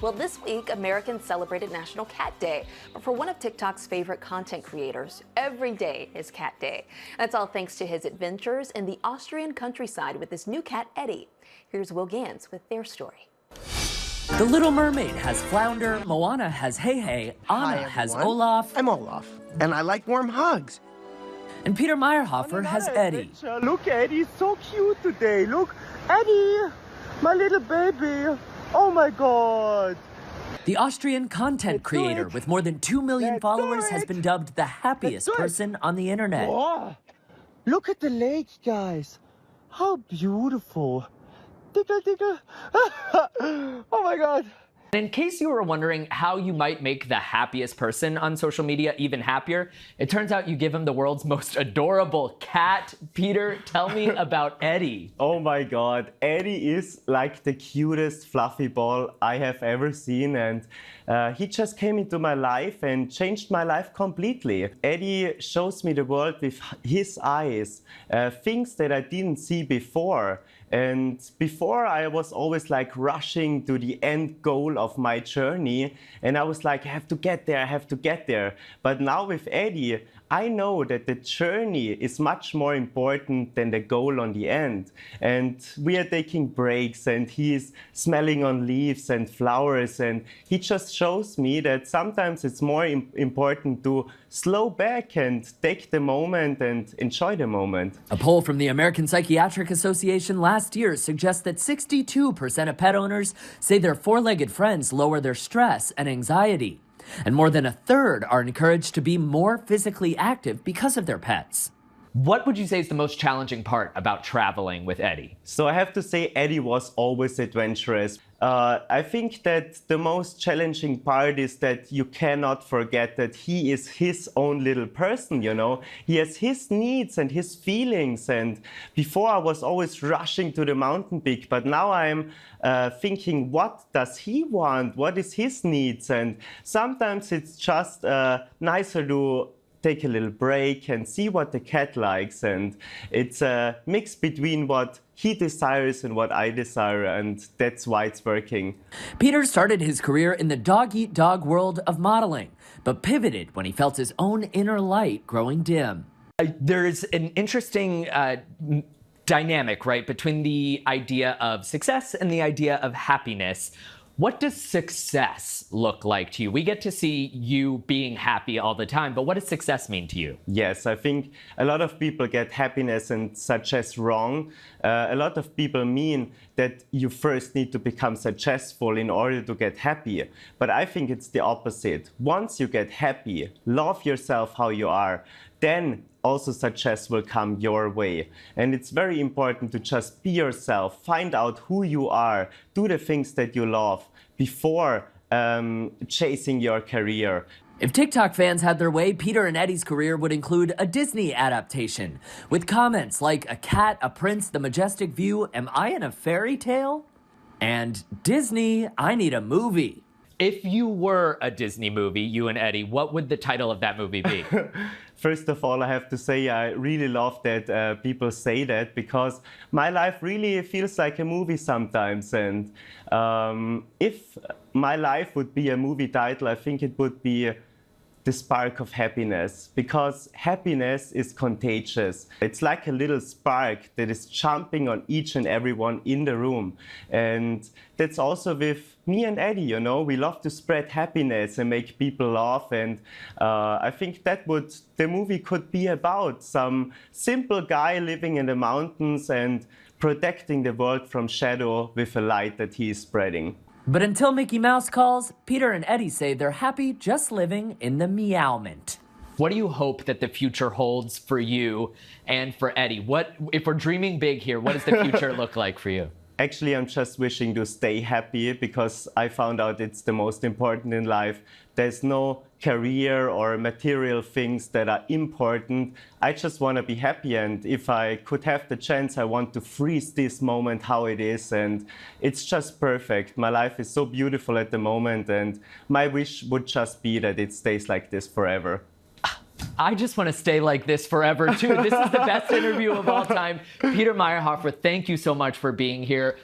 Well, this week, Americans celebrated National Cat Day. But for one of TikTok's favorite content creators, every day is Cat Day. That's all thanks to his adventures in the Austrian countryside with his new cat, Eddy. Here's Will Gans with their story. The Little Mermaid has Flounder, Moana has Hey Hey, Anna has Olaf. I'm Olaf, and I like warm hugs. And Peter Mairhofer has Eddy. Look, Eddy's so cute today. Look, Eddy, my little baby. Oh my God. The Austrian content creator with more than 2 million followers has been dubbed the happiest person on the internet. Oh, look at the lake, guys. How beautiful. Tickle, tickle. Oh my God. In case you were wondering how you might make the happiest person on social media even happier, it turns out you give him the world's most adorable cat. Peter, tell me about Eddy. Oh my God, Eddy is like the cutest fluffy ball I have ever seen, and he just came into my life and changed my life completely. Eddy shows me the world with his eyes, things that I didn't see before. And before I was always like rushing to the end goal of my journey, and I was like, I have to get there, I have to get there. But now with Eddy, I know that the journey is much more important than the goal on the end. And we are taking breaks, and he is smelling on leaves and flowers, and he just shows me that sometimes it's more important to slow back and take the moment and enjoy the moment. A poll from the American Psychiatric Association last year suggests that 62% of pet owners say their four-legged friends lower their stress and anxiety. And more than a third are encouraged to be more physically active because of their pets. What would you say is the most challenging part about traveling with Eddy? So I have to say Eddy was always adventurous. I think that the most challenging part is that you cannot forget that he is his own little person, you know. He has his needs and his feelings. And before I was always rushing to the mountain peak, but now I'm thinking, what does he want? What is his needs? And sometimes it's just nicer to take a little break and see what the cat likes. And it's a mix between what he desires and what I desire, and that's why it's working. Peter started his career in the dog-eat-dog world of modeling, but pivoted when he felt his own inner light growing dim. There's an interesting dynamic, right, between the idea of success and the idea of happiness. What does success look like to you? We get to see you being happy all the time, but what does success mean to you? Yes, I think a lot of people get happiness and success wrong. A lot of people mean that you first need to become successful in order to get happy. But I think it's the opposite. Once you get happy, love yourself how you are, then also success will come your way. And it's very important to just be yourself, find out who you are, do the things that you love before chasing your career. If TikTok fans had their way, Peter and Eddy's career would include a Disney adaptation, with comments like "A cat, a prince, the majestic view, am I in a fairy tale?" And "Disney, I need a movie." If you were a Disney movie, you and Eddy, what would the title of that movie be? First of all, I have to say I really love that people say that, because my life really feels like a movie sometimes. And if my life would be a movie title, I think it would be The Spark of Happiness, because happiness is contagious. It's like a little spark that is jumping on each and everyone in the room. And that's also with me and Eddy, you know, we love to spread happiness and make people laugh. And I think that the movie could be about some simple guy living in the mountains and protecting the world from shadow with a light that he is spreading. But until Mickey Mouse calls, Peter and Eddy say they're happy just living in the meowment. What do you hope that the future holds for you and for Eddy? What, if we're dreaming big here, what does the future look like for you? Actually, I'm just wishing to stay happy, because I found out it's the most important in life. There's no career or material things that are important. I just want to be happy, and if I could have the chance, I want to freeze this moment how it is, and it's just perfect. My life is so beautiful at the moment, and my wish would just be that it stays like this forever. I just want to stay like this forever, too. This is the best interview of all time. Peter Mairhofer, thank you so much for being here.